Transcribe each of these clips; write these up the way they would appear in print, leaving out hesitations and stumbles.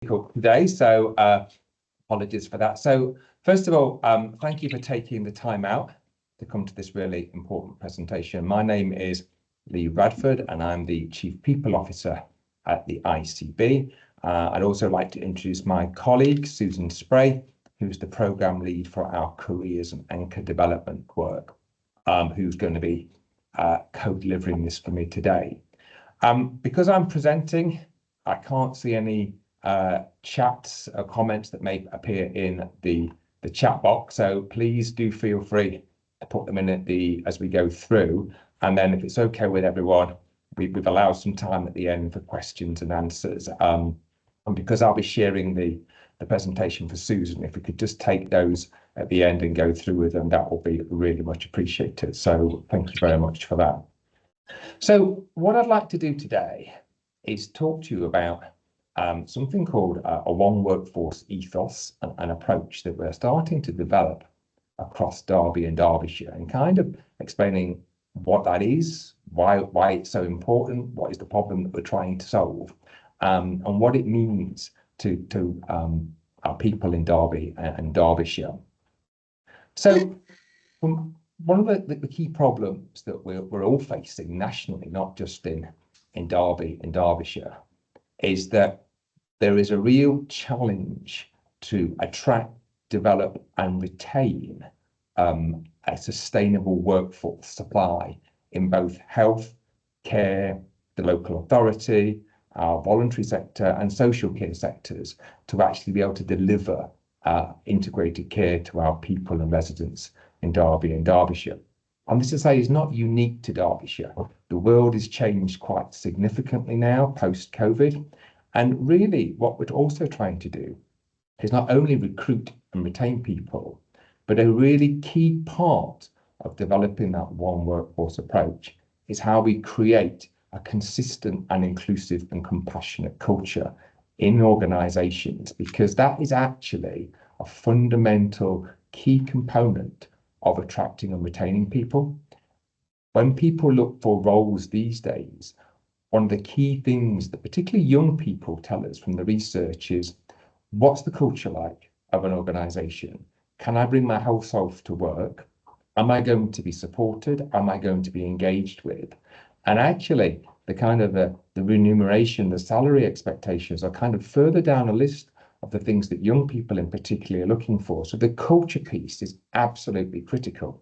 difficult today, so apologies for that. So first of all, thank you for taking the time out to come to this really important presentation. My name is Lee Radford and I'm the Chief People Officer at the ICB. I'd also like to introduce my colleague, Susan Spray, who's the Programme Lead for our Careers and Anchor Development work, who's going to be co-delivering this for me today. Because I'm presenting, I can't see any chats or comments that may appear in the chat box, so please do feel free to put them in as we go through, and then if it's okay with everyone, we've allowed some time at the end for questions and answers, and because I'll be sharing the presentation for Susan, if we could just take those at the end and go through with them, that will be really much appreciated. So thank you very much for that. So what I'd like to do today is talk to you about something called a one workforce ethos, an approach that we're starting to develop across Derby and Derbyshire, and kind of explaining what that is, why it's so important, what is the problem that we're trying to solve, and what it means to our people in Derby and Derbyshire. So one of the key problems that we're all facing nationally, not just in Derby and Derbyshire, is that there is a real challenge to attract, develop and retain a sustainable workforce supply in both health, care, the local authority, our voluntary sector and social care sectors, to actually be able to deliver integrated care to our people and residents in Derby and Derbyshire. And this, to say, is not unique to Derbyshire. The world has changed quite significantly now post-COVID. And really what we're also trying to do is not only recruit and retain people, but a really key part of developing that one workforce approach is how we create a consistent and inclusive and compassionate culture in organisations, because that is actually a fundamental key component of attracting and retaining people. When people look for roles these days, one of the key things that particularly young people tell us from the research is, what's the culture like of an organisation? Can I bring my whole self to work? Am I going to be supported? Am I going to be engaged with? And actually, the kind of the remuneration, the salary expectations are kind of further down a list of the things that young people in particular are looking for. So the culture piece is absolutely critical.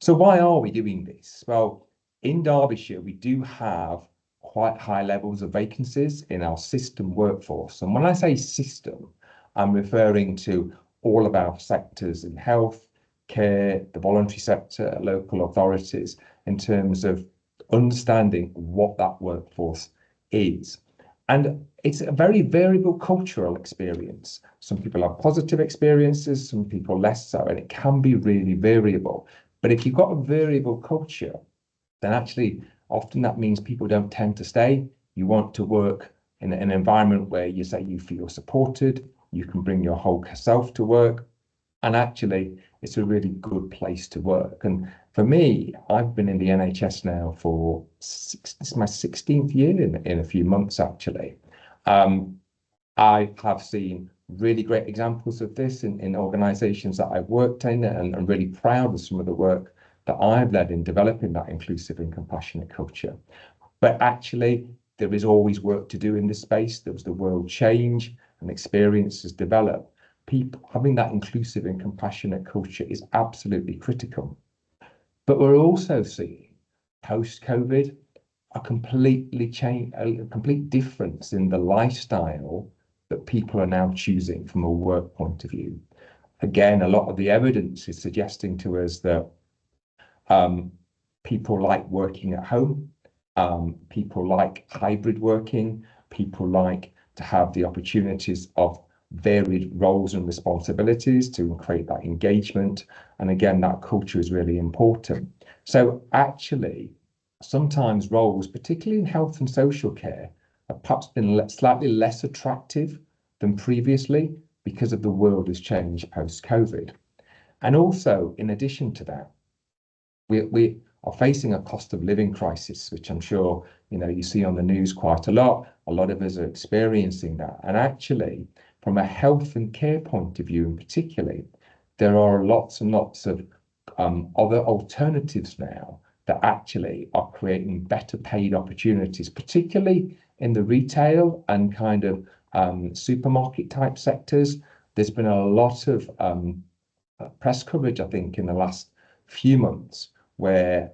So why are we doing this? Well, in Derbyshire, we do have quite high levels of vacancies in our system workforce. And when I say system, I'm referring to all of our sectors in health, care, the voluntary sector, local authorities, in terms of understanding what that workforce is. And it's a very variable cultural experience. Some people have positive experiences, some people less so, and it can be really variable. But if you've got a variable culture, then actually often that means people don't tend to stay. You want to work in an environment where you say you feel supported, you can bring your whole self to work, and actually it's a really good place to work. And for me, I've been in the NHS now for this is my 16th year in a few months actually. I have seen really great examples of this in organisations that I've worked in, and I'm really proud of some of the work that I've led in developing that inclusive and compassionate culture. But actually, there is always work to do in this space. There was the world change and experiences develop. People having that inclusive and compassionate culture is absolutely critical. But we're also seeing post-COVID a complete difference in the lifestyle that people are now choosing from a work point of view. Again, a lot of the evidence is suggesting to us that people like working at home, people like hybrid working, people like to have the opportunities of varied roles and responsibilities to create that engagement. And again, that culture is really important. So actually, sometimes roles, particularly in health and social care, have perhaps been slightly less attractive than previously because of the world has changed post-COVID. And also, in addition to that, we are facing a cost of living crisis, which I'm sure you see on the news quite a lot. A lot of us are experiencing that. And actually, from a health and care point of view in particular, there are lots and lots of other alternatives now that actually are creating better paid opportunities, particularly in the retail and kind of supermarket type sectors. There's been a lot of press coverage, I think, in the last few months where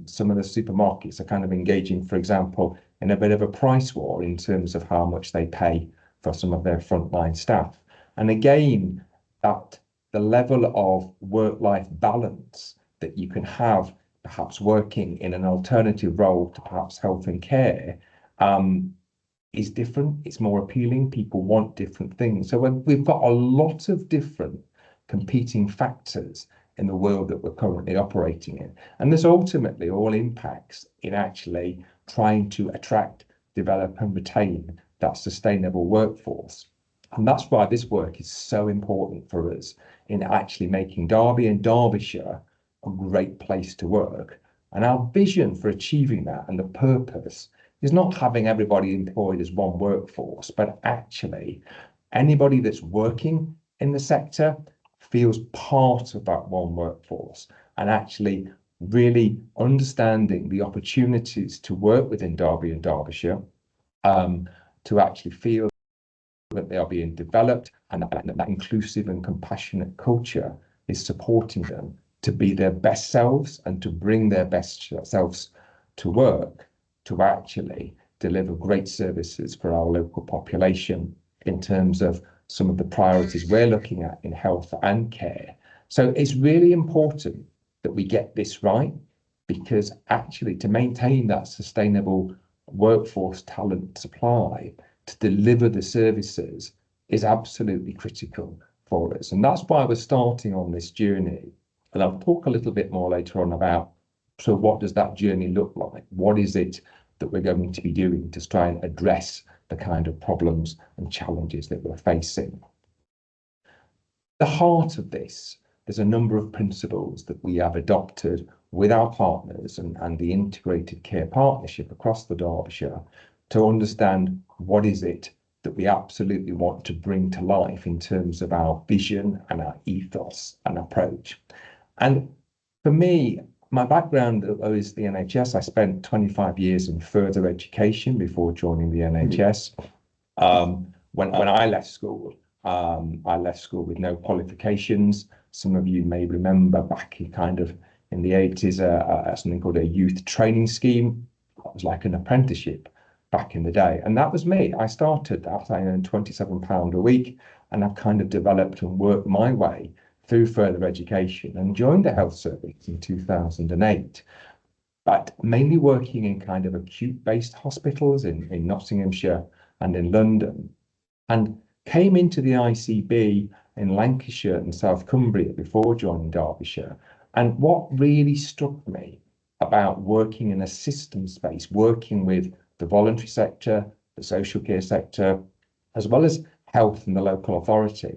some of the supermarkets are kind of engaging, for example, in a bit of a price war in terms of how much they pay for some of their frontline staff. And again, that the level of work-life balance that you can have, perhaps working in an alternative role to perhaps health and care, is different. It's more appealing. People want different things. So we've got a lot of different competing factors in the world that we're currently operating in. And this ultimately all impacts in actually trying to attract, develop and retain that sustainable workforce. And that's why this work is so important for us in actually making Derby and Derbyshire a great place to work. And our vision for achieving that and the purpose is not having everybody employed as one workforce, but actually anybody that's working in the sector feels part of that one workforce and actually really understanding the opportunities to work within Derby and Derbyshire, to actually feel that they are being developed and that inclusive and compassionate culture is supporting them to be their best selves and to bring their best selves to work to actually deliver great services for our local population in terms of some of the priorities we're looking at in health and care. So it's really important that we get this right, because actually to maintain that sustainable workforce talent supply to deliver the services is absolutely critical for us. And that's why we're starting on this journey. And I'll talk a little bit more later on about, so what does that journey look like? What is it that we're going to be doing to try and address the kind of problems and challenges that we're facing? The heart of this, there's a number of principles that we have adopted with our partners and the integrated care partnership across the Derbyshire to understand what is it that we absolutely want to bring to life in terms of our vision and our ethos and approach. And for me, my background is the NHS. I spent 25 years in further education before joining the NHS. When I left school, I left school with no qualifications. Some of you may remember back in the 80s, something called a youth training scheme. It was like an apprenticeship back in the day. And that was me. I started that. I earned £27 a week, and I've kind of developed and worked my way through further education and joined the health service in 2008, but mainly working in kind of acute-based hospitals in Nottinghamshire and in London, and came into the ICB in Lancashire and South Cumbria before joining Derbyshire. And what really struck me about working in a system space, working with the voluntary sector, the social care sector, as well as health and the local authority,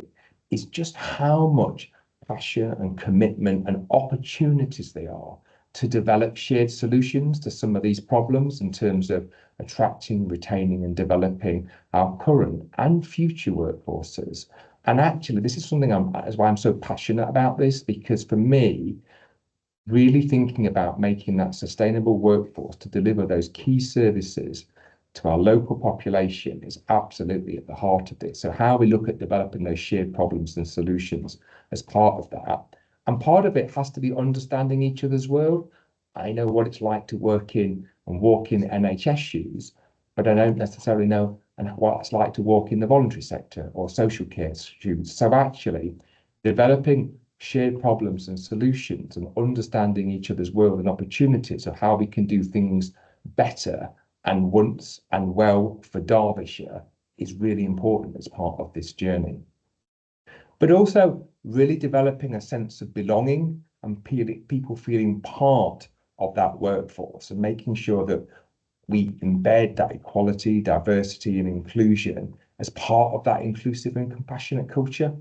is just how much passion and commitment and opportunities there are to develop shared solutions to some of these problems in terms of attracting, retaining and developing our current and future workforces. And actually, this is something that's why I'm so passionate about this, because for me, really thinking about making that sustainable workforce to deliver those key services to our local population is absolutely at the heart of this. So how we look at developing those shared problems and solutions as part of that. And part of it has to be understanding each other's world. I know what it's like to work in and walk in NHS shoes, but I don't necessarily know what it's like to walk in the voluntary sector or social care shoes. So actually developing shared problems and solutions and understanding each other's world and opportunities of how we can do things better and once and well for Derbyshire is really important as part of this journey. But also really developing a sense of belonging and people feeling part of that workforce and making sure that we embed that equality, diversity and inclusion as part of that inclusive and compassionate culture.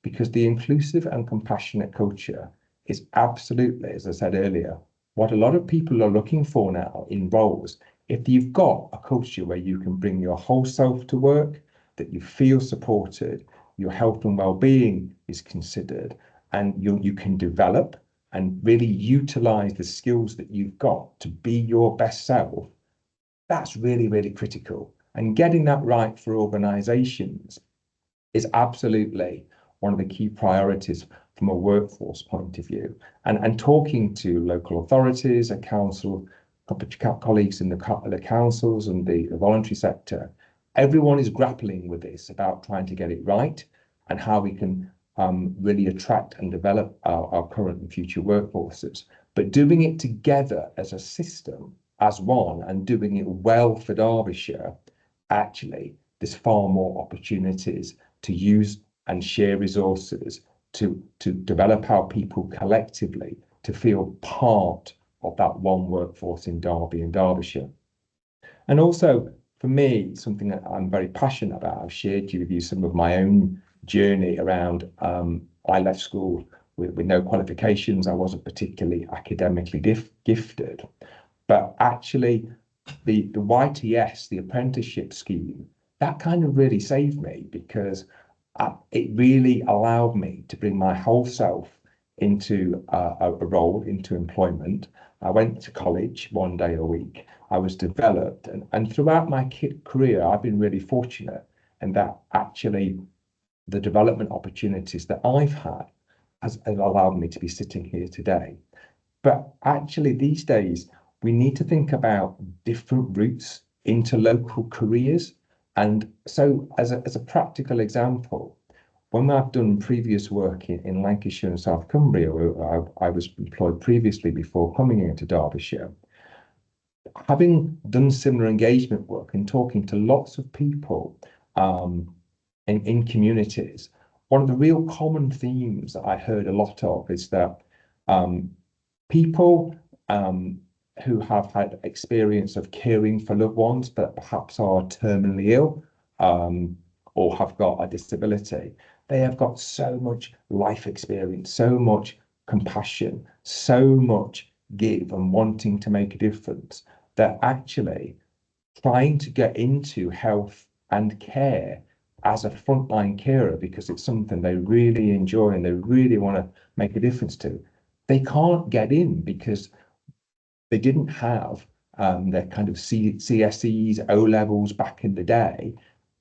Because the inclusive and compassionate culture is absolutely, as I said earlier, what a lot of people are looking for now in roles If you've got a culture where you can bring your whole self to work, that you feel supported, your health and well-being is considered, and you can develop and really utilize the skills that you've got to be your best self, that's really, really critical. And getting that right for organizations is absolutely one of the key priorities from a workforce point of view. And talking to local authorities, a council, colleagues in the councils and the voluntary sector, everyone is grappling with this about trying to get it right and how we can really attract and develop our current and future workforces. But doing it together as a system, as one, and doing it well for Derbyshire, actually, there's far more opportunities to use and share resources to develop our people collectively to feel part of that one workforce in Derby and Derbyshire. And also, for me, something that I'm very passionate about, I've shared with you some of my own journey around, I left school with no qualifications. I wasn't particularly academically gifted, but actually the YTS, the apprenticeship scheme, that kind of really saved me because it really allowed me to bring my whole self into a role, into employment. I went to college one day a week. I was developed, and throughout my career, I've been really fortunate in that actually the development opportunities that I've had has allowed me to be sitting here today. But actually, these days, we need to think about different routes into local careers. And so, as a practical example, when I've done previous work in Lancashire and South Cumbria, where I was employed previously before coming into Derbyshire, having done similar engagement work and talking to lots of people in communities, one of the real common themes that I heard a lot of is that people who have had experience of caring for loved ones, but perhaps are terminally ill or have got a disability, they have got so much life experience, so much compassion, so much give and wanting to make a difference that actually trying to get into health and care as a frontline carer because it's something they really enjoy and they really want to make a difference to, they can't get in because they didn't have their kind of CSEs, O levels back in the day.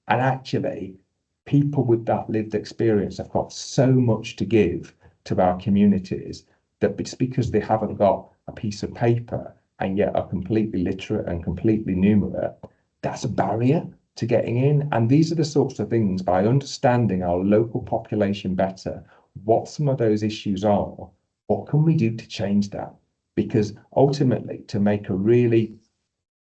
And actually, people with that lived experience have got so much to give to our communities that it's because they haven't got a piece of paper and yet are completely literate and completely numerate, that's a barrier to getting in. And these are the sorts of things, by understanding our local population better, what some of those issues are, what can we do to change that? Because ultimately, to make a really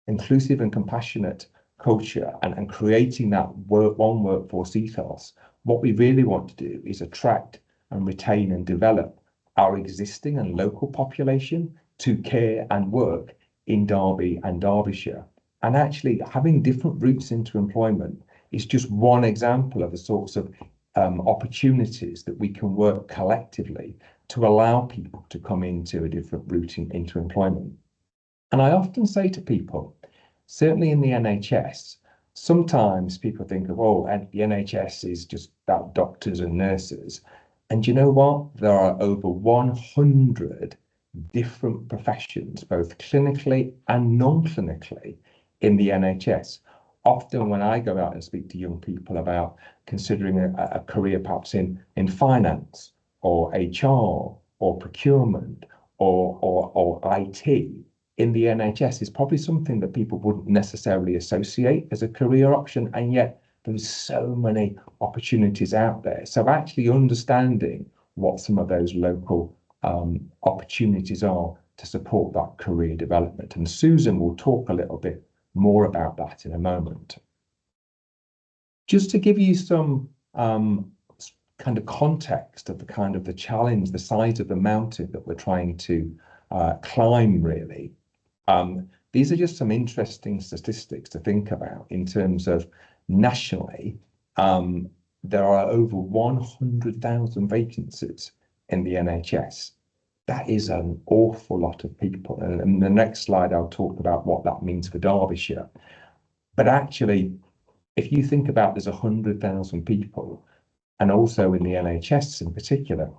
inclusive and compassionate culture and creating that one workforce ethos, what we really want to do is attract and retain and develop our existing and local population to care and work in Derby and Derbyshire. And actually having different routes into employment is just one example of the sorts of opportunities that we can work collectively to allow people to come into a different route into employment. And I often say to people, certainly in the NHS, sometimes people think of, oh, and the NHS is just about doctors and nurses. And you know what? There are over 100 different professions, both clinically and non-clinically, in the NHS. Often when I go out and speak to young people about considering a career perhaps in finance or HR or procurement or IT, in the NHS is probably something that people wouldn't necessarily associate as a career option, and yet there's so many opportunities out there. So actually understanding what some of those local opportunities are to support that career development. And Susan will talk a little bit more about that in a moment. Just to give you some kind of context of the challenge, the size of the mountain that we're trying to climb, really. These are just some interesting statistics to think about in terms of nationally. There are over 100,000 vacancies in the NHS. That is an awful lot of people. And in the next slide, I'll talk about what that means for Derbyshire. But actually, if you think about there's 100,000 people, and also in the NHS in particular,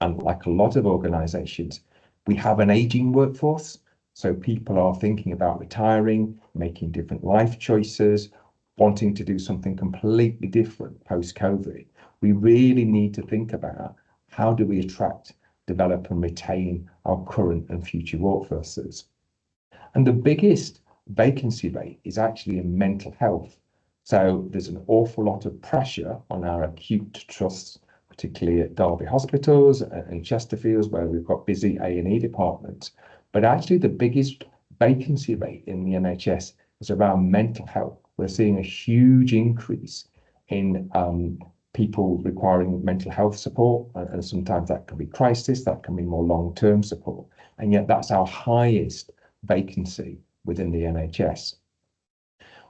and like a lot of organisations, we have an ageing workforce. So people are thinking about retiring, making different life choices, wanting to do something completely different post-COVID. We really need to think about how do we attract, develop and retain our current and future workforces. And the biggest vacancy rate is actually in mental health. So there's an awful lot of pressure on our acute trusts, particularly at Derby hospitals and Chesterfields, where we've got busy A&E departments. But actually the biggest vacancy rate in the NHS is around mental health. We're seeing a huge increase in people requiring mental health support, and sometimes that can be crisis, that can be more long-term support, and yet that's our highest vacancy within the NHS.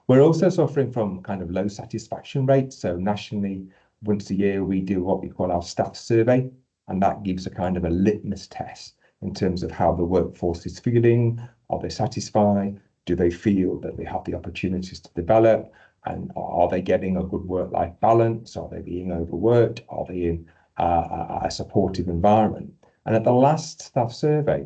We're also suffering from kind of low satisfaction rates. So nationally, once a year, we do what we call our staff survey, and that gives a kind of a litmus test in terms of how the workforce is feeling. Are they satisfied? Do they feel that they have the opportunities to develop? And are they getting a good work-life balance? Are they being overworked? Are they in a supportive environment? And at the last staff survey,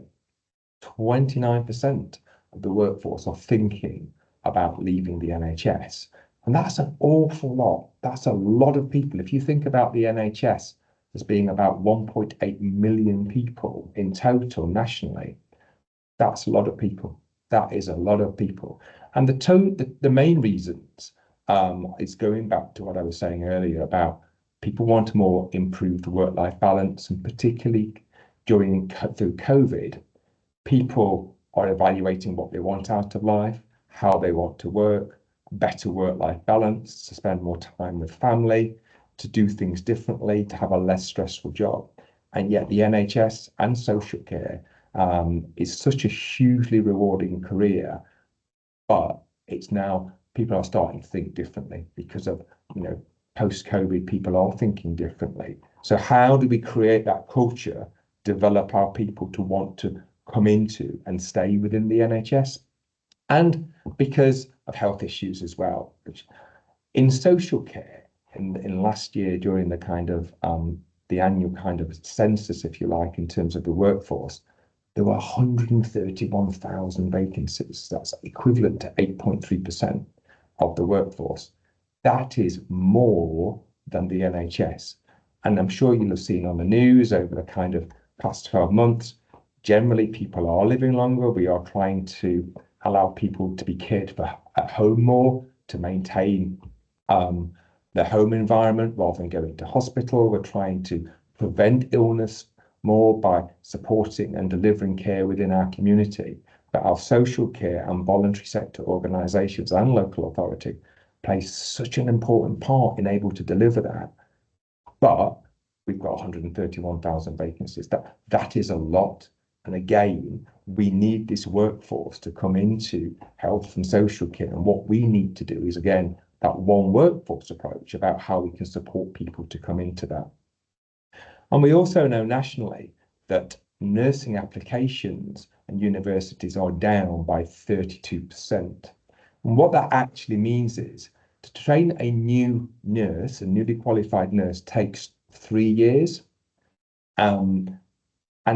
29% of the workforce are thinking about leaving the NHS. And that's an awful lot. That's a lot of people. If you think about the NHS as being about 1.8 million people in total nationally, that's a lot of people. That is a lot of people. And the main reasons is going back to what I was saying earlier about people want a more improved work-life balance, and particularly through COVID, people are evaluating what they want out of life, how they want to work, better work-life balance, to spend more time with family, to do things differently, to have a less stressful job. And yet the NHS and social care is such a hugely rewarding career, but it's now people are starting to think differently because of, post-COVID, people are thinking differently. So how do we create that culture, develop our people to want to come into and stay within the NHS? And because of health issues as well, which in social care, in last year during the kind of the annual kind of census, if you like, in terms of the workforce, there were 131,000 vacancies. That's equivalent to 8.3% of the workforce. That is more than the NHS. And I'm sure you'll have seen on the news over the kind of past 12 months, generally people are living longer. We are trying to allow people to be cared for at home more, to maintain their home environment rather than going to hospital. We're trying to prevent illness more by supporting and delivering care within our community. But our social care and voluntary sector organisations and local authority play such an important part in able to deliver that. But we've got 131,000 vacancies. That is a lot. And again, we need this workforce to come into health and social care. And what we need to do is, again, that one workforce approach about how we can support people to come into that. And we also know nationally that nursing applications and universities are down by 32%. And what that actually means is to train a new nurse, a newly qualified nurse, takes 3 years. And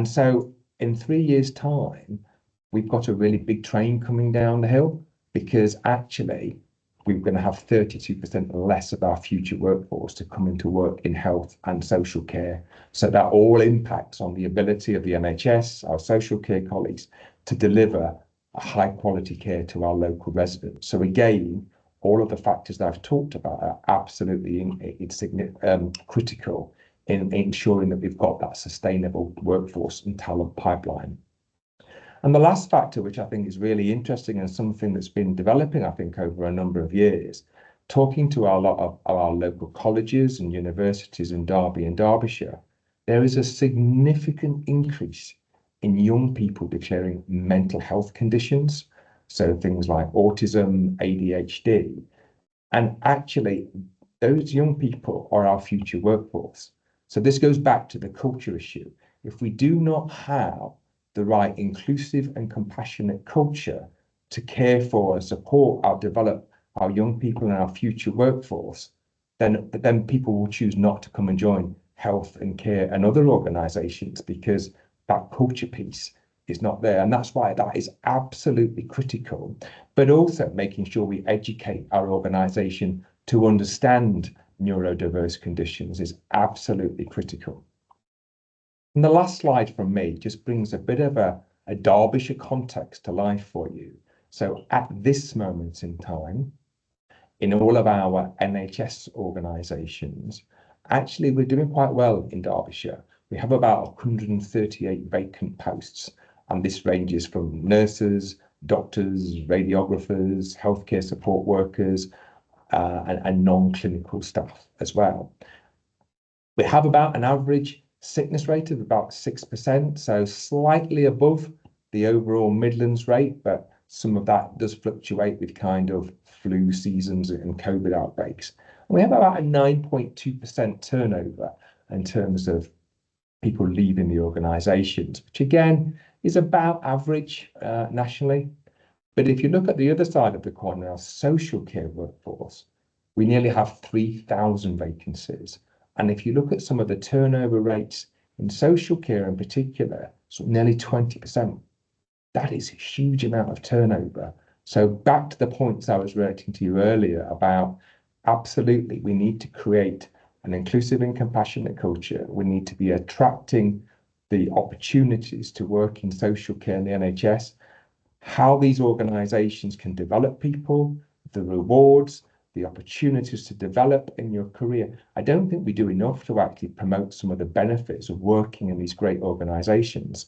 so in 3 years' time, we've got a really big train coming down the hill, because actually we're going to have 32% less of our future workforce to come into work in health and social care. So that all impacts on the ability of the NHS, our social care colleagues, to deliver a high quality care to our local residents. So again, all of the factors that I've talked about are absolutely critical in ensuring that we've got that sustainable workforce and talent pipeline. And the last factor, which I think is really interesting and something that's been developing, I think, over a number of years, talking to a lot of our local colleges and universities in Derby and Derbyshire, there is a significant increase in young people declaring mental health conditions. So things like autism, ADHD, and actually those young people are our future workforce. So this goes back to the culture issue. if we do not have the right inclusive and compassionate culture to care for and support our develop our young people and our future workforce, then people will choose not to come and join health and care and other organisations because that culture piece is not there. And that's why that is absolutely critical, but also making sure we educate our organisation to understand neurodiverse conditions is absolutely critical. And the last slide from me just brings a bit of a Derbyshire context to life for you. So at this moment in time, in all of our NHS organisations, actually we're doing quite well in Derbyshire. We have about 138 vacant posts, and this ranges from nurses, doctors, radiographers, healthcare support workers, and non-clinical staff as well. We have about an average sickness rate of about 6%, so slightly above the overall Midlands rate, but some of that does fluctuate with kind of flu seasons and COVID outbreaks. And we have about a 9.2% turnover in terms of people leaving the organisations, which again is about average nationally. But if you look at the other side of the coin, our social care workforce, we nearly have 3,000 vacancies. And if you look at some of the turnover rates in social care in particular, so nearly 20%. That is a huge amount of turnover. So back to the points I was relating to you earlier about absolutely we need to create an inclusive and compassionate culture. We need to be attracting the opportunities to work in social care in the NHS, how these organisations can develop people, the rewards, the opportunities to develop in your career. I don't think we do enough to actually promote some of the benefits of working in these great organisations.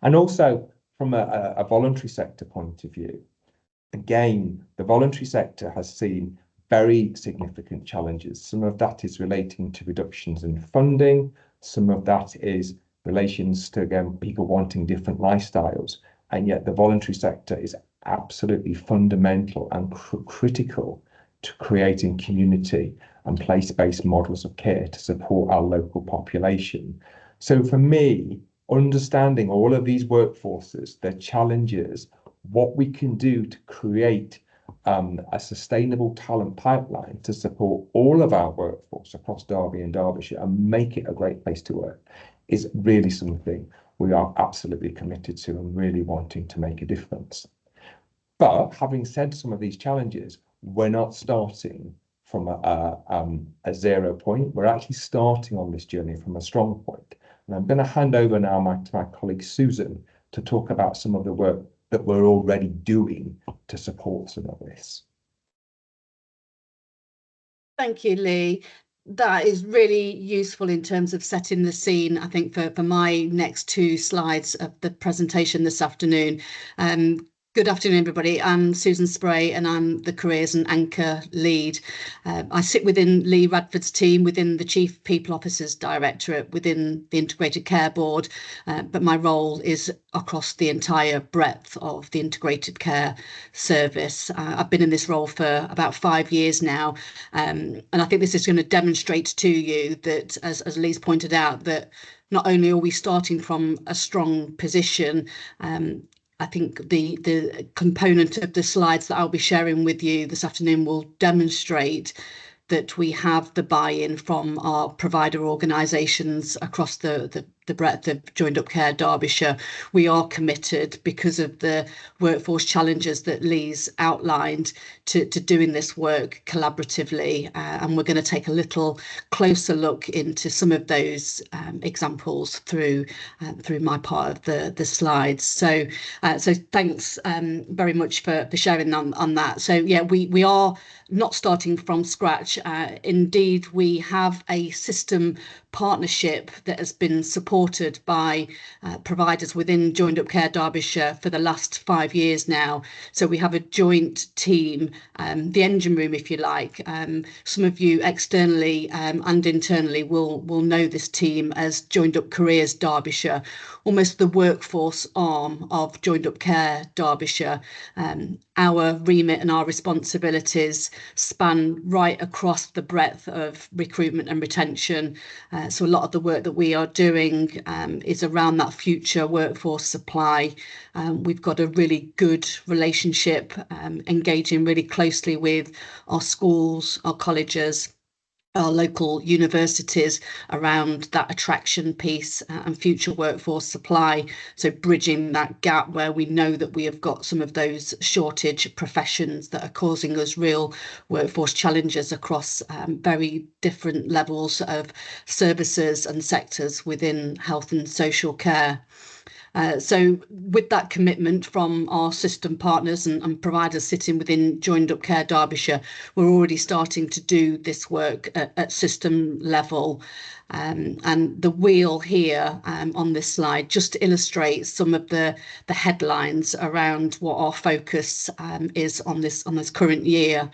And also from a voluntary sector point of view, again, the voluntary sector has seen very significant challenges. Some of that is relating to reductions in funding. Some of that is relations to, again, people wanting different lifestyles. And yet the voluntary sector is absolutely fundamental and critical to creating community and place-based models of care to support our local population. So for me, understanding all of these workforces, their challenges, what we can do to create a sustainable talent pipeline to support all of our workforce across Derby and Derbyshire and make it a great place to work is really something we are absolutely committed to and really wanting to make a difference. But having said some of these challenges, we're not starting from a 0 point. We're actually starting on this journey from a strong point. And I'm going to hand over now to my colleague Susan to talk about some of the work that we're already doing to support some of this. Thank you, Lee. That is really useful in terms of setting the scene, I think, for my next 2 slides of the presentation this afternoon. Good afternoon, everybody. I'm Susan Spray and I'm the Careers and Anchor Lead. I sit within Lee Radford's team within the Chief People Officers Directorate within the Integrated Care Board, but my role is across the entire breadth of the Integrated Care Service. I've been in this role for about 5 years now, and I think this is going to demonstrate to you that, as Lee's pointed out, that not only are we starting from a strong position, I think the component of the slides that I'll be sharing with you this afternoon will demonstrate that we have the buy-in from our provider organisations across the breadth of Joined Up Care Derbyshire. We are committed, because of the workforce challenges that Lee's outlined, to doing this work collaboratively, and we're going to take a little closer look into some of those examples through my part of the slides. So thanks very much for sharing on that. So yeah, we are not starting from scratch. Indeed, we have a system partnership that has been supported by providers within Joined Up Care Derbyshire for the last 5 years now. So we have a joint team, the engine room, if you like. Some of you externally and internally will know this team as Joined Up Careers Derbyshire, almost the workforce arm of Joined Up Care Derbyshire. Our remit and our responsibilities span right across the breadth of recruitment and retention, So a lot of the work that we are doing is around that future workforce supply. We've got a really good relationship, engaging really closely with our schools, our colleges, our local universities around that attraction piece and future workforce supply. So bridging that gap where we know that we have got some of those shortage professions that are causing us real workforce challenges across very different levels of services and sectors within health and social care. So with that commitment from our system partners and providers sitting within Joined Up Care Derbyshire, we're already starting to do this work at system level. And the wheel here on this slide just illustrates some of the headlines around what our focus is on this current year.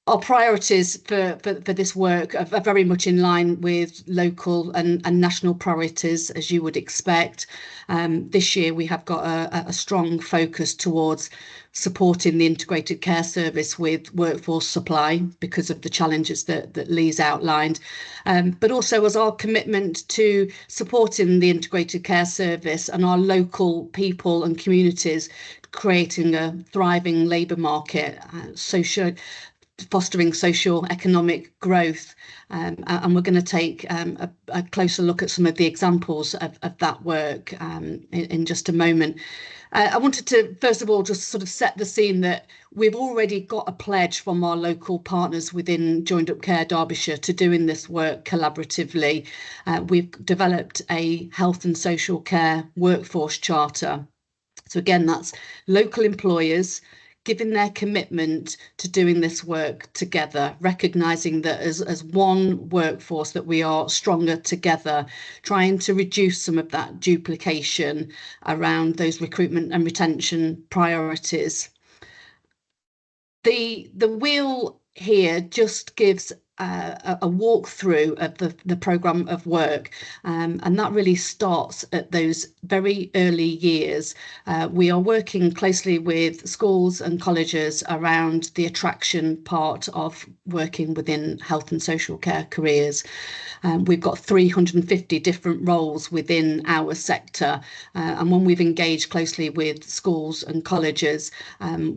Our priorities for this work are very much in line with local and national priorities, as you would expect. This year we have got a strong focus towards supporting the integrated care service with workforce supply because of the challenges that Lee's outlined, but also as our commitment to supporting the integrated care service and our local people and communities, creating a thriving labour market, fostering social economic growth, and we're going to take a closer look at some of the examples of that work in just a moment. I wanted to first of all just sort of set the scene that we've already got a pledge from our local partners within Joined Up Care Derbyshire to doing this work collaboratively. We've developed a health and social care workforce charter. So again, that's local employers giving their commitment to doing this work together, recognising that as one workforce that we are stronger together, trying to reduce some of that duplication around those recruitment and retention priorities. The wheel here just gives a walkthrough of the programme of work, and that really starts at those very early years. We are working closely with schools and colleges around the attraction part of working within health and social care careers. We've got 350 different roles within our sector, and when we've engaged closely with schools and colleges,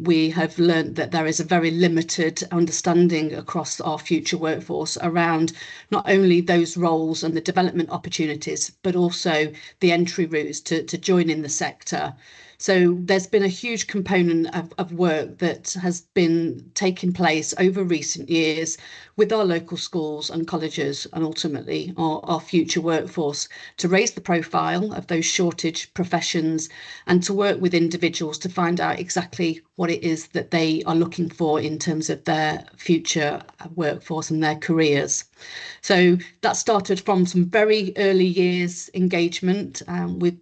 we have learned that there is a very limited understanding across our future workforce around not only those roles and the development opportunities, but also the entry routes to join in the sector. So there's been a huge component of work that has been taking place over recent years with our local schools and colleges and ultimately our future workforce to raise the profile of those shortage professions and to work with individuals to find out exactly what it is that they are looking for in terms of their future workforce and their careers. So that started from some very early years engagement.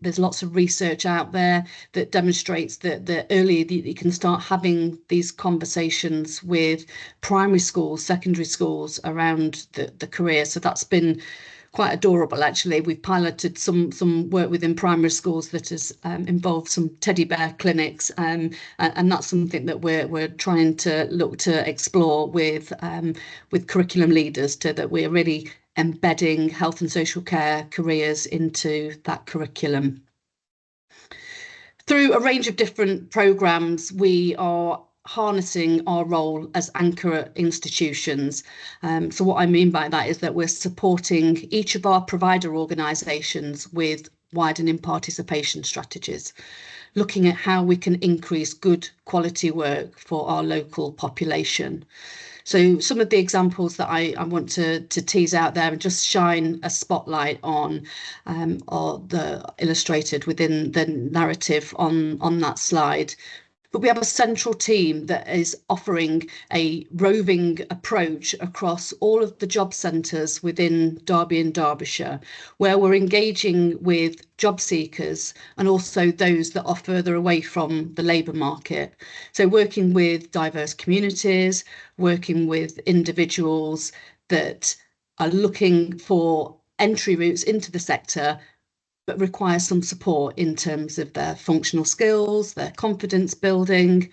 There's lots of research out there that demonstrates that the earlier that you can start having these conversations with primary schools, secondary schools around the career. So that's been quite adorable, actually. We've piloted some work within primary schools that has involved some teddy bear clinics, and that's something that we're trying to look to explore with curriculum leaders, to that we're really embedding health and social care careers into that curriculum. Through a range of different programmes, we are harnessing our role as anchor institutions. So what I mean by that is that we're supporting each of our provider organisations with widening participation strategies, looking at how we can increase good quality work for our local population. So some of the examples that I want to tease out there and just shine a spotlight on are illustrated within the narrative on that slide. But we have a central team that is offering a roving approach across all of the job centres within Derby and Derbyshire, where we're engaging with job seekers and also those that are further away from the labour market. So working with diverse communities, working with individuals that are looking for entry routes into the sector, but require some support in terms of their functional skills, their confidence building.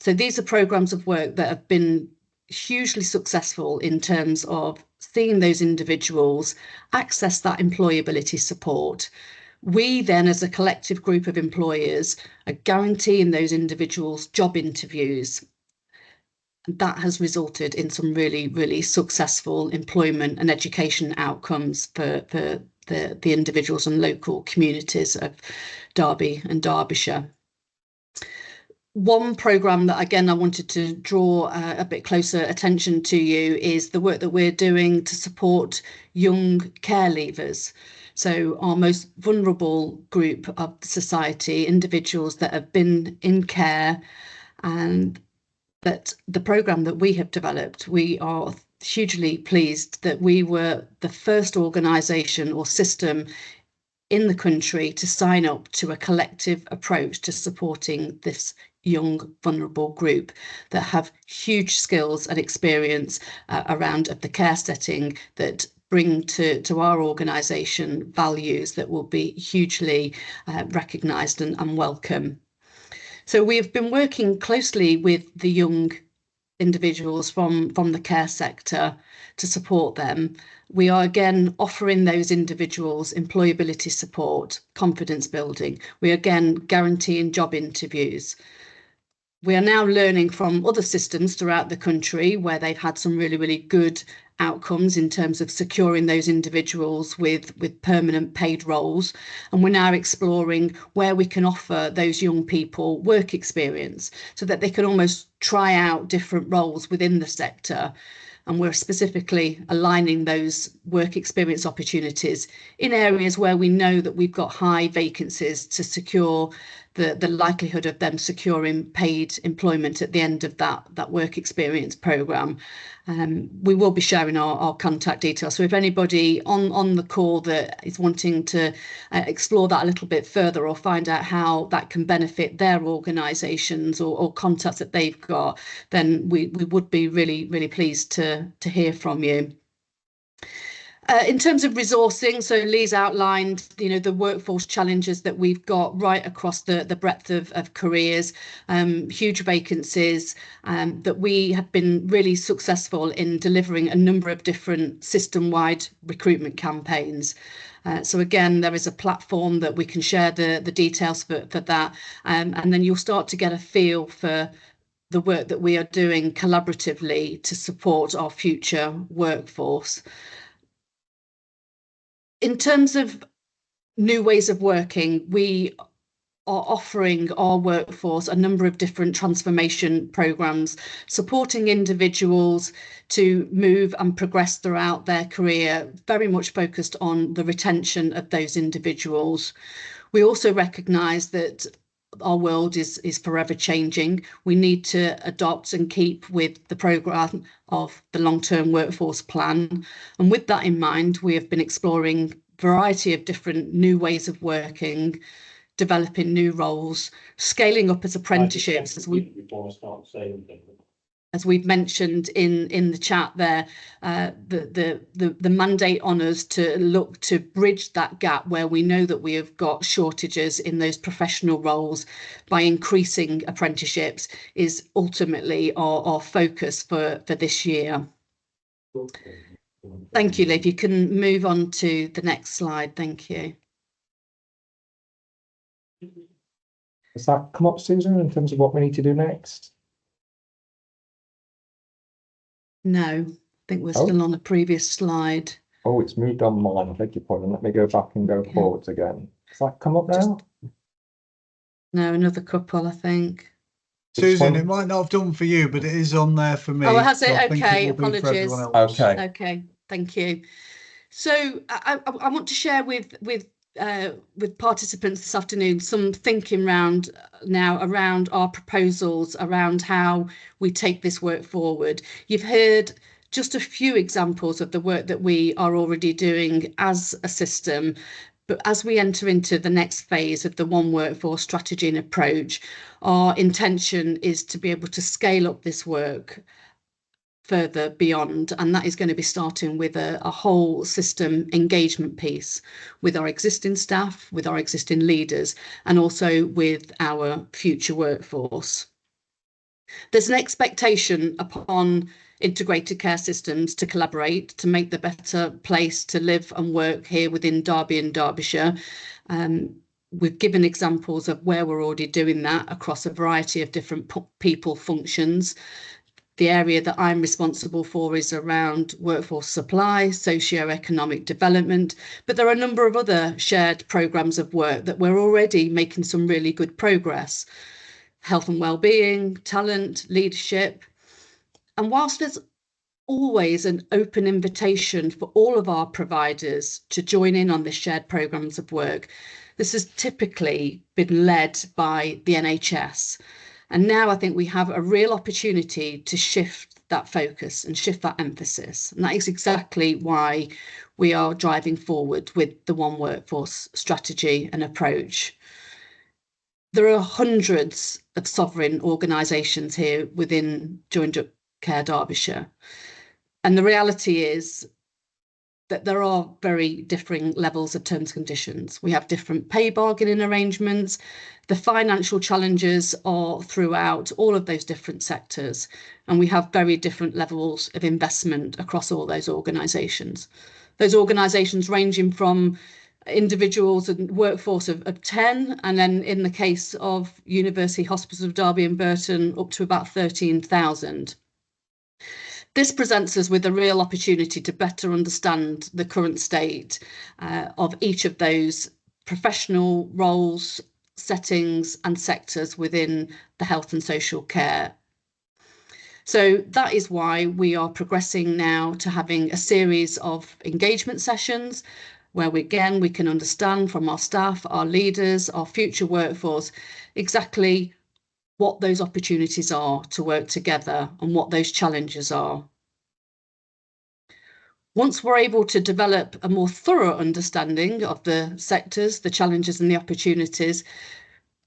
So these are programmes of work that have been hugely successful in terms of seeing those individuals access that employability support. We then, as a collective group of employers, are guaranteeing those individuals job interviews. That has resulted in some really, really successful employment and education outcomes for the individuals and local communities of Derby and Derbyshire. One programme that, again, I wanted to draw a bit closer attention to you is the work that we're doing to support young care leavers. So our most vulnerable group of society, individuals that have been in care, and that the programme that we have developed, we are hugely pleased that we were the first organisation or system in the country to sign up to a collective approach to supporting this young vulnerable group that have huge skills and experience around of the care setting, that bring to our organisation values that will be hugely recognised and welcome. So we have been working closely with the young individuals from the care sector to support them. We are again offering those individuals employability support, confidence building. We are again guaranteeing job interviews. We are now learning from other systems throughout the country where they've had some really, really good outcomes in terms of securing those individuals with permanent paid roles. And we're now exploring where we can offer those young people work experience so that they can almost try out different roles within the sector. And we're specifically aligning those work experience opportunities in areas where we know that we've got high vacancies to secure the likelihood of them securing paid employment at the end of that work experience programme. We will be sharing our contact details. So if anybody on the call that is wanting to explore that a little bit further or find out how that can benefit their organisations or contacts that they've got, then we would be really, really pleased to hear from you. In terms of resourcing, so Lee's outlined, the workforce challenges that we've got right across the breadth of careers, huge vacancies, that we have been really successful in delivering a number of different system-wide recruitment campaigns. So again, there is a platform that we can share the details for that, and then you'll start to get a feel for the work that we are doing collaboratively to support our future workforce. In terms of new ways of working, we are offering our workforce a number of different transformation programmes, supporting individuals to move and progress throughout their career, very much focused on the retention of those individuals. We also recognise that our world is forever changing. We need to adopt and keep with the programme of the long-term workforce plan. And with that in mind, we have been exploring a variety of different new ways of working, developing new roles, scaling up as apprenticeships, as we've mentioned in the chat there. The mandate on us to look to bridge that gap where we know that we have got shortages in those professional roles by increasing apprenticeships is ultimately our focus for this year. Thank you, Lee. If you can move on to the next slide. Thank you. Has that come up, Susan, in terms of what we need to do next? No, I think we're still on the previous slide. Oh, it's moved on mine. I beg your pardon. Let me go back and go forwards again. Has that come up now? No, another couple, I think. Susan, it might not have done for you, but it is on there for me. Oh, has it? So okay, apologies. Okay, thank you. So I want to share with participants this afternoon some thinking around our proposals around how we take this work forward. You've heard just a few examples of the work that we are already doing as a system, but as we enter into the next phase of the One Workforce strategy and approach, our intention is to be able to scale up this work further beyond, and that is going to be starting with a whole system engagement piece with our existing staff, with our existing leaders, and also with our future workforce. There's an expectation upon integrated care systems to collaborate to make the better place to live and work here within Derby and Derbyshire. We've given examples of where we're already doing that across a variety of different people functions. The area that I'm responsible for is around workforce supply, socio-economic development, but there are a number of other shared programmes of work that we're already making some really good progress. Health and wellbeing, talent, leadership. And whilst there's always an open invitation for all of our providers to join in on the shared programmes of work, this has typically been led by the NHS. And now I think we have a real opportunity to shift that focus and shift that emphasis. And that is exactly why we are driving forward with the One Workforce strategy and approach. There are hundreds of sovereign organisations here within Joined Up Care Derbyshire. And the reality is that there are very differing levels of terms and conditions. We have different pay bargaining arrangements. The financial challenges are throughout all of those different sectors, and we have very different levels of investment across all those organisations. Those organisations ranging from individuals and workforce of 10, and then in the case of University Hospitals of Derby and Burton, up to about 13,000. This presents us with a real opportunity to better understand the current state of each of those professional roles, settings and sectors within the health and social care. So that is why we are progressing now to having a series of engagement sessions where we can understand from our staff, our leaders, our future workforce, exactly what those opportunities are to work together and what those challenges are. Once we're able to develop a more thorough understanding of the sectors, the challenges and the opportunities,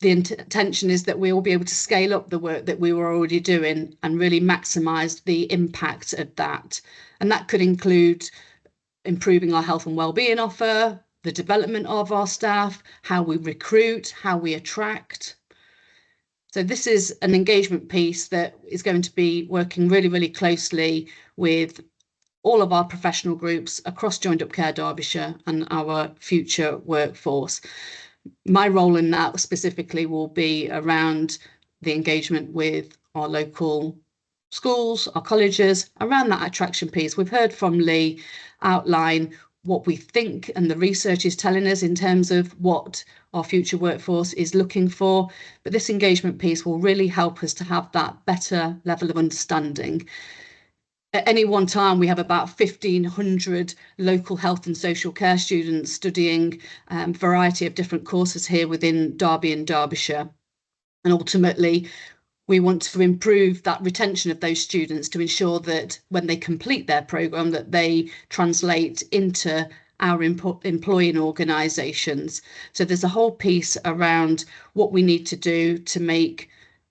the intention is that we will be able to scale up the work that we were already doing and really maximise the impact of that. And that could include improving our health and wellbeing offer, the development of our staff, how we recruit, how we attract. So this is an engagement piece that is going to be working really, really closely with all of our professional groups across Joined Up Care Derbyshire and our future workforce. My role in that specifically will be around the engagement with our local schools, our colleges, around that attraction piece. We've heard from Lee outline what we think and the research is telling us in terms of what our future workforce is looking for, but this engagement piece will really help us to have that better level of understanding. At any one time, we have about 1,500 local health and social care students studying a variety of different courses here within Derby and Derbyshire. And ultimately, we want to improve that retention of those students to ensure that when they complete their programme, that they translate into our employing organisations. So there's a whole piece around what we need to do to make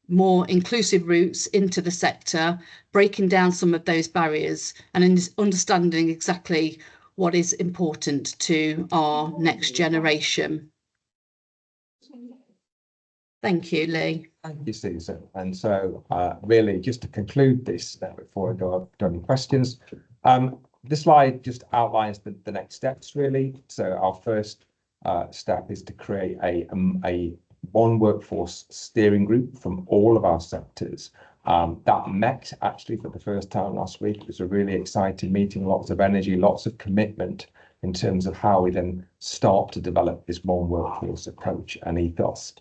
more inclusive routes into the sector, breaking down some of those barriers and understanding exactly what is important to our next generation. Thank you, Lee. Thank you, Susan. And so really just to conclude this before I go to any questions, this slide just outlines the next steps really. So our first step is to create a One Workforce steering group from all of our sectors. That met actually for the first time last week. It was a really exciting meeting, lots of energy, lots of commitment in terms of how we then start to develop this One Workforce approach and ethos.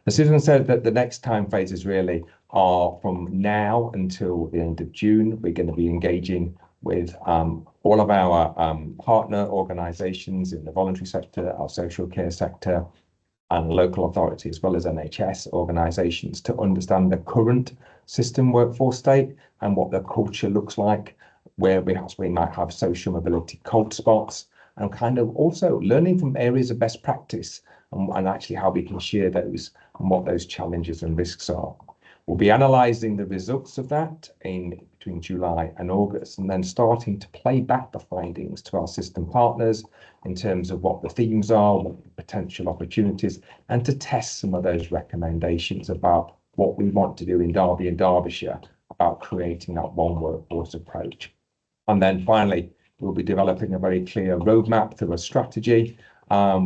As Susan said, that the next time phases really are from now until the end of June. We're going to be engaging with all of our partner organisations in the voluntary sector, our social care sector, and local authority, as well as NHS organisations, to understand the current system workforce state and what the culture looks like, where perhaps we might have social mobility cold spots, and kind of also learning from areas of best practice and actually how we can share those and what those challenges and risks are. We'll be analysing the results of that between July and August, and then starting to play back the findings to our system partners in terms of what the themes are, what the potential opportunities, and to test some of those recommendations about what we want to do in Derby and Derbyshire about creating that one workforce approach. And then finally, we'll be developing a very clear roadmap through a strategy,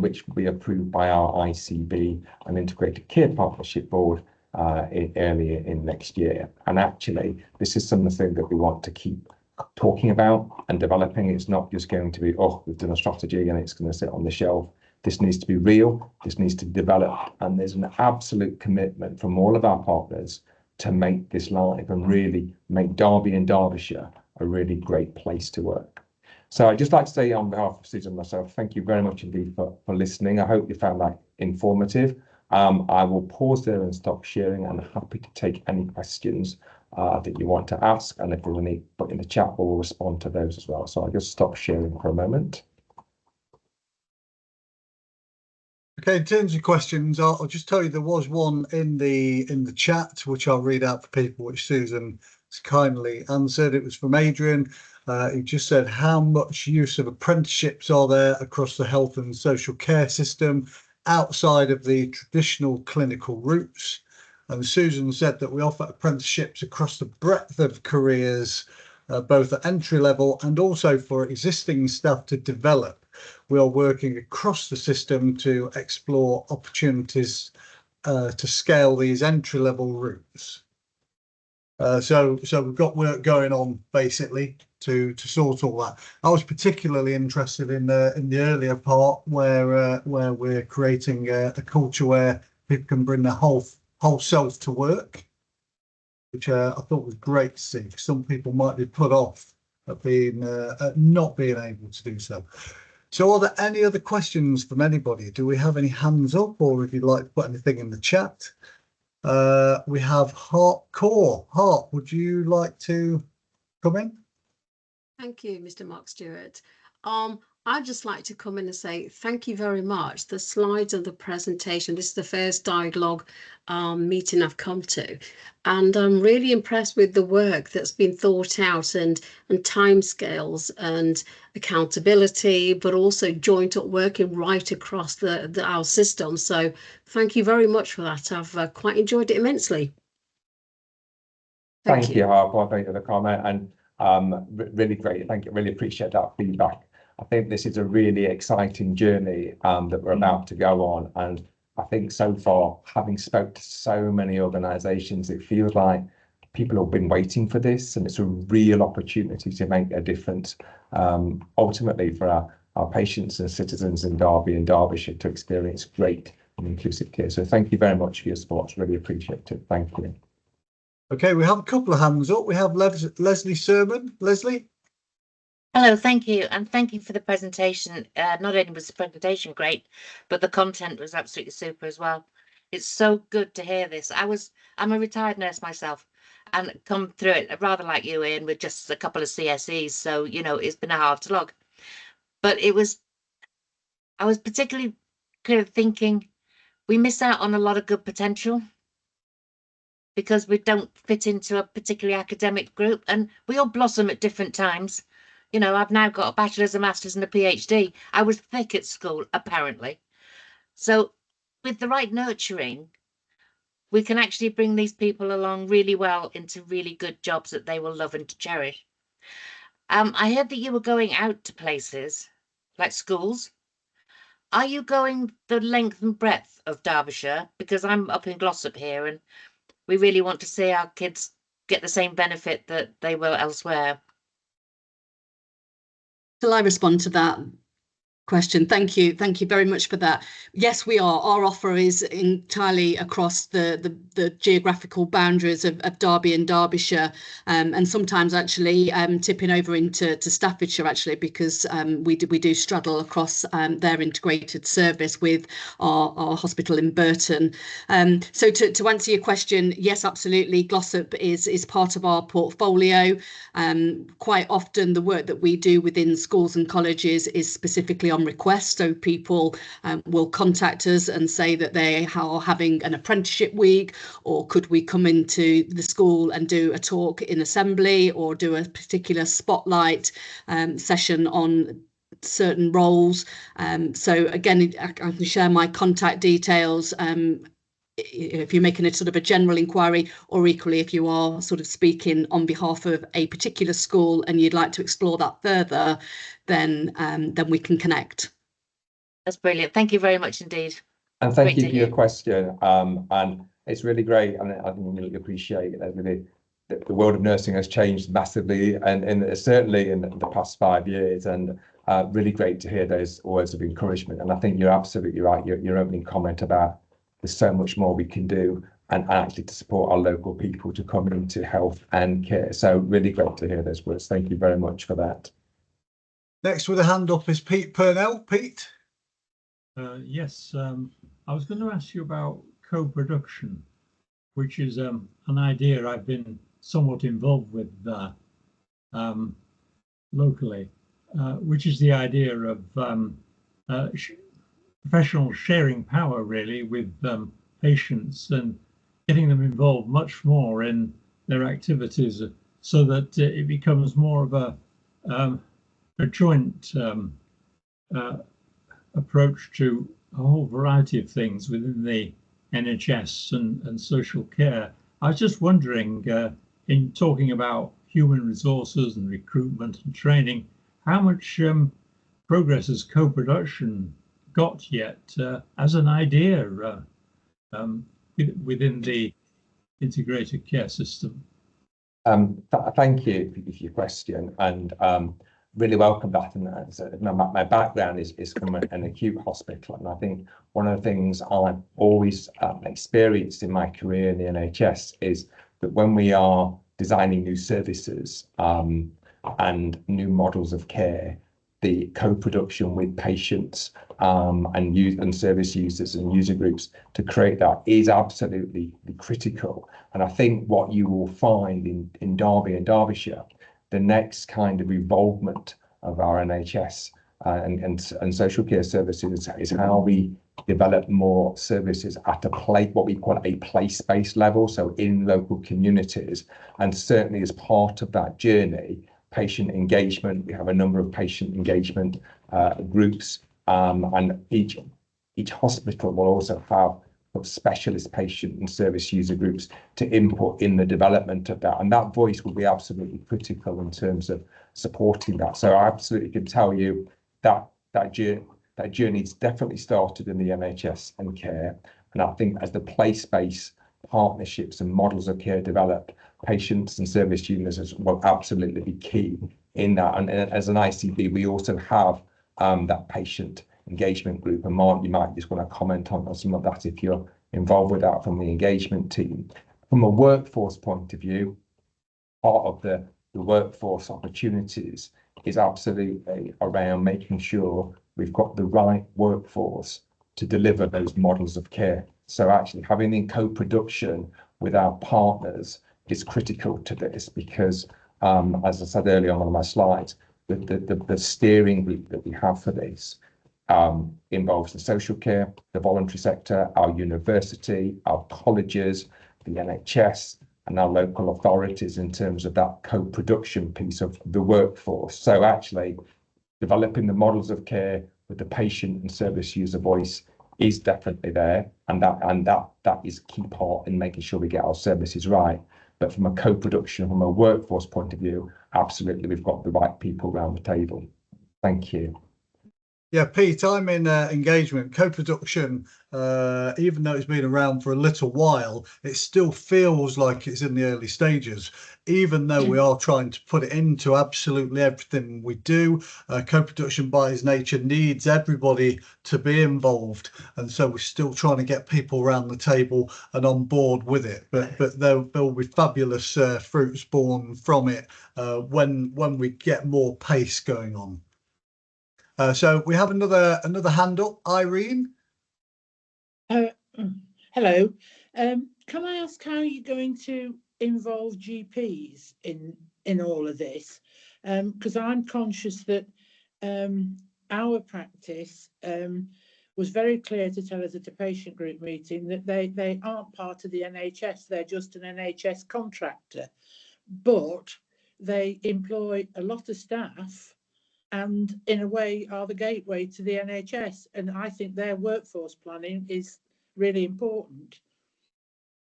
which will be approved by our ICB and Integrated Care Partnership Board earlier in next year. And actually, this is something that we want to keep talking about and developing. It's not just going to be, oh, we've done a strategy and it's going to sit on the shelf. This needs to be real, this needs to develop, and there's an absolute commitment from all of our partners to make this live and really make Derby and Derbyshire a really great place to work. So I'd just like to say on behalf of Susan and myself, thank you very much indeed for listening. I hope you found that informative. I will pause there and stop sharing, and I'm happy to take any questions that you want to ask, and if there's any put in the chat, we'll respond to those as well. So I'll just stop sharing for a moment. Okay, in terms of questions, I'll just tell you there was one in the chat, which I'll read out for people, which Susan has kindly answered. It was from Adrian. He just said, how much use of apprenticeships are there across the health and social care system outside of the traditional clinical routes? And Susan said that we offer apprenticeships across the breadth of careers, both at entry level and also for existing staff to develop. We are working across the system to explore opportunities to scale these entry level routes. So we've got work going on basically to sort all that. I was particularly interested in the earlier part where we're creating a culture where people can bring their whole self to work, which I thought was great to see. Some people might be put off at not being able to do so. So are there any other questions from anybody? Do we have any hands up, or if you'd like to put anything in the chat? We have Hart Core. Hart, would you like to come in? Thank you, Mr. Mark Stewart. I'd just like to come in and say thank you very much. The slides of the presentation, this is the first dialogue meeting I've come to, and I'm really impressed with the work that's been thought out and timescales and accountability, but also joint up working right across our system. So thank you very much for that. I've quite enjoyed it immensely. Thank you, Harper. Thank you for the comment, and really great. Thank you. Really appreciate that feedback. I think this is a really exciting journey that we're about to go on, and I think so far, having spoke to so many organisations, it feels like people have been waiting for this, and it's a real opportunity to make a difference ultimately for our patients and citizens in Derby and Derbyshire to experience great and inclusive care. So thank you very much for your support. Really appreciate it. Thank you. Okay, we have a couple of hands up. We have Leslie Sermon. Leslie? Hello, thank you. And thank you for the presentation. Not only was the presentation great, but the content was absolutely super as well. It's so good to hear this. I'm a retired nurse myself and come through it rather like you, Ian, with just a couple of CSEs. So, you know, it's been a hard slog. But I was particularly kind of thinking we miss out on a lot of good potential because we don't fit into a particularly academic group, and we all blossom at different times. You know, I've now got a bachelor's, a master's and a PhD. I was thick at school, apparently. So with the right nurturing, we can actually bring these people along really well into really good jobs that they will love and cherish. I heard that you were going out to places like schools. Are you going the length and breadth of Derbyshire? Because I'm up in Glossop here, and we really want to see our kids get the same benefit that they will elsewhere. Shall I respond to that question? Thank you very much for that. Yes, we are. Our offer is entirely across the geographical boundaries of Derby and Derbyshire, and sometimes actually tipping over into Staffordshire, actually, because we do straddle across their integrated service with our hospital in Burton. So to answer your question, yes, absolutely, Glossop is part of our portfolio. Quite often the work that we do within schools and colleges is specifically on request, so people will contact us and say that they are having an apprenticeship week, or could we come into the school and do a talk in assembly or do a particular spotlight session on certain roles. So again, I can share my contact details if you're making a sort of a general inquiry, or equally if you are sort of speaking on behalf of a particular school and you'd like to explore that further, then we can connect. That's brilliant. Thank you very much indeed. And thank Great you to for your hear. question. And it's really great, and I think you'll appreciate it. Really, the world of nursing has changed massively, and certainly in the past 5 years. And really great to hear those words of encouragement. And I think you're absolutely right. Your opening comment about there's so much more we can do, and actually to support our local people to come into health and care. So really great to hear those words. Thank you very much for that. Next with a hand up is Pete Purnell. Pete. Yes, I was going to ask you about co-production, which is an idea I've been somewhat involved with locally, which is the idea of professionals sharing power really with patients and getting them involved much more in their activities, so that it becomes more of a joint approach to a whole variety of things within the NHS and social care. I was just wondering, in talking about human resources and recruitment and training, how much progress has co-production got yet as an idea within the integrated care system? Thank you for your question, and really welcome that. And my background is from an acute hospital, and I think one of the things I've always experienced in my career in the NHS is that when we are designing new services and new models of care, the co-production with patients and service users and user groups to create that is absolutely critical. And I think what you will find in Derby and Derbyshire, the next kind of involvement of our NHS and social care services is how we develop more services at what we call a place-based level, so in local communities. And certainly as part of that journey, patient engagement, we have a number of patient engagement groups, and each hospital will also have specialist patient and service user groups to input in the development of that, and that voice will be absolutely critical in terms of supporting that. So I absolutely can tell you that journey's definitely started in the NHS and care, and I think as the place-based partnerships and models of care develop, patients and service users will absolutely be key in that. And as an ICB, we also have that patient engagement group, and Mark, you might just want to comment on some of that if you're involved with that from the engagement team. From a workforce point of view, part of the workforce opportunities is absolutely around making sure we've got the right workforce to deliver those models of care. So actually having in co-production with our partners is critical to this, because as I said earlier on one of my slides, the steering group that we have for this involves the social care, the voluntary sector, our university, our colleges, the NHS, and our local authorities in terms of that co-production piece of the workforce. So actually developing the models of care with the patient and service user voice is definitely there, and that is a key part in making sure we get our services right. But from a co-production, from a workforce point of view, absolutely we've got the right people around the table. Thank you. Yeah, Pete, I'm in engagement. Co-production, even though it's been around for a little while, it still feels like it's in the early stages, even though we are trying to put it into absolutely everything we do. Co-production by its nature needs everybody to be involved, and so we're still trying to get people around the table and on board with it. But there will be fabulous fruits born from it when we get more pace going on. So we have another hand up, Irene. Hello. Can I ask how you're going to involve GPs in all of this? Because I'm conscious that our practice was very clear to tell us at a patient group meeting that they aren't part of the NHS, they're just an NHS contractor, but they employ a lot of staff and in a way are the gateway to the NHS. And I think their workforce planning is really important.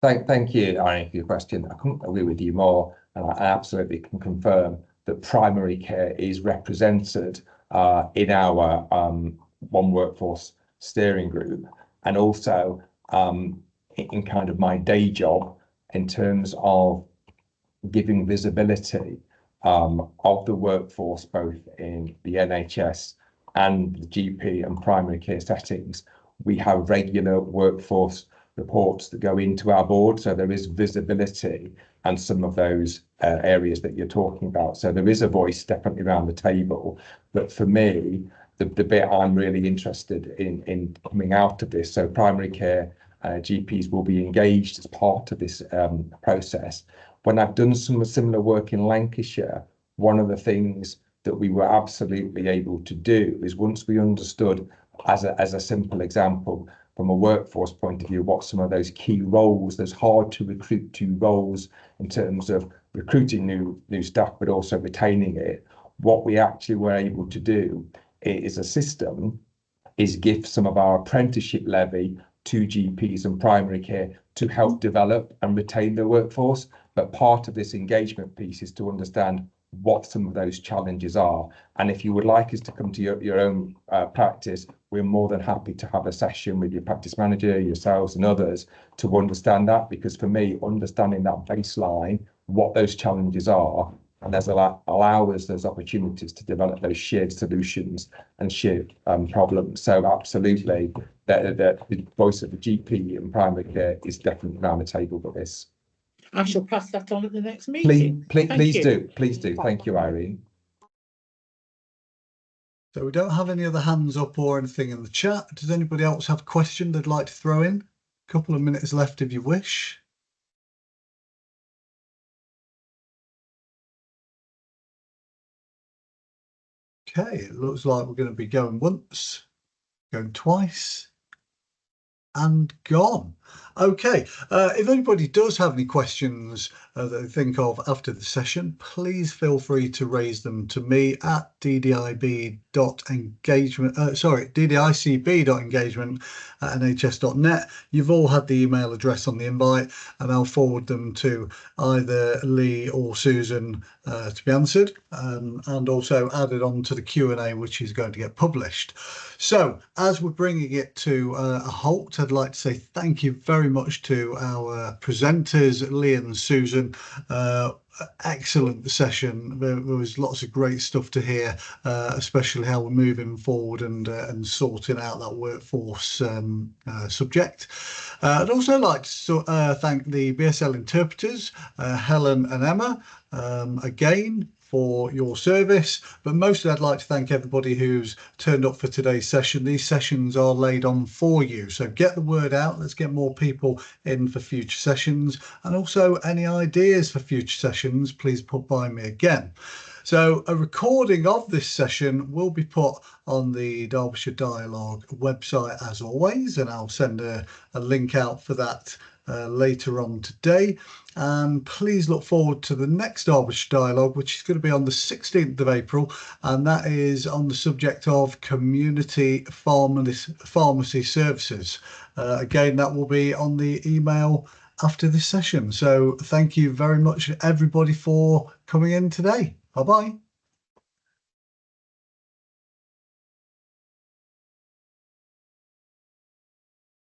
Thank you, Irene, for your question. I couldn't agree with you more, and I absolutely can confirm that primary care is represented in our One Workforce steering group, and also in kind of my day job in terms of giving visibility of the workforce both in the NHS and the GP and primary care settings. We have regular workforce reports that go into our board, so there is visibility and some of those areas that you're talking about. So there is a voice definitely around the table, but for me, the bit I'm really interested in coming out of this, so primary care GPs will be engaged as part of this process. When I've done some similar work in Lancashire, one of the things that we were absolutely able to do is, once we understood, as a simple example, from a workforce point of view, what some of those key roles, those hard to recruit to roles in terms of recruiting new staff, but also retaining it, what we actually were able to do is a system is give some of our apprenticeship levy to GPs and primary care to help develop and retain the workforce. But part of this engagement piece is to understand what some of those challenges are. And if you would like us to come to your own practice, we're more than happy to have a session with your practice manager, yourselves and others to understand that, because for me, understanding that baseline, what those challenges are, and there's allow us those opportunities to develop those shared solutions and shared problems. So absolutely, the voice of the GP and primary care is definitely around the table for this. I shall pass that on at the next meeting. Please do. Thank you, Irene. So we don't have any other hands up or anything in the chat. Does anybody else have a question they'd like to throw in? A couple of minutes left if you wish. Okay, it looks like we're going to be going once, going twice, and gone. Okay, if anybody does have any questions that they think of after the session, please feel free to raise them to me at ddicb.engagement@nhs.net. You've all had the email address on the invite, and I'll forward them to either Lee or Susan to be answered, and also added on to the Q&A, which is going to get published. So as we're bringing it to a halt, I'd like to say thank you very much to our presenters, Lee and Susan. Excellent session. There was lots of great stuff to hear, especially how we're moving forward and sorting out that workforce subject. I'd also like to thank the BSL interpreters, Helen and Emma, again, for your service, but mostly I'd like to thank everybody who's turned up for today's session. These sessions are laid on for you, so get the word out. Let's get more people in for future sessions, and also any ideas for future sessions, please put by me again. So a recording of this session will be put on the Derbyshire Dialogue website as always, and I'll send a link out for that later on today. And please look forward to the next Derbyshire Dialogue, which is going to be on the 16th of April, and that is on the subject of community pharmacy services. Again, that will be on the email after this session. So thank you very much, everybody, for coming in today. Bye-bye.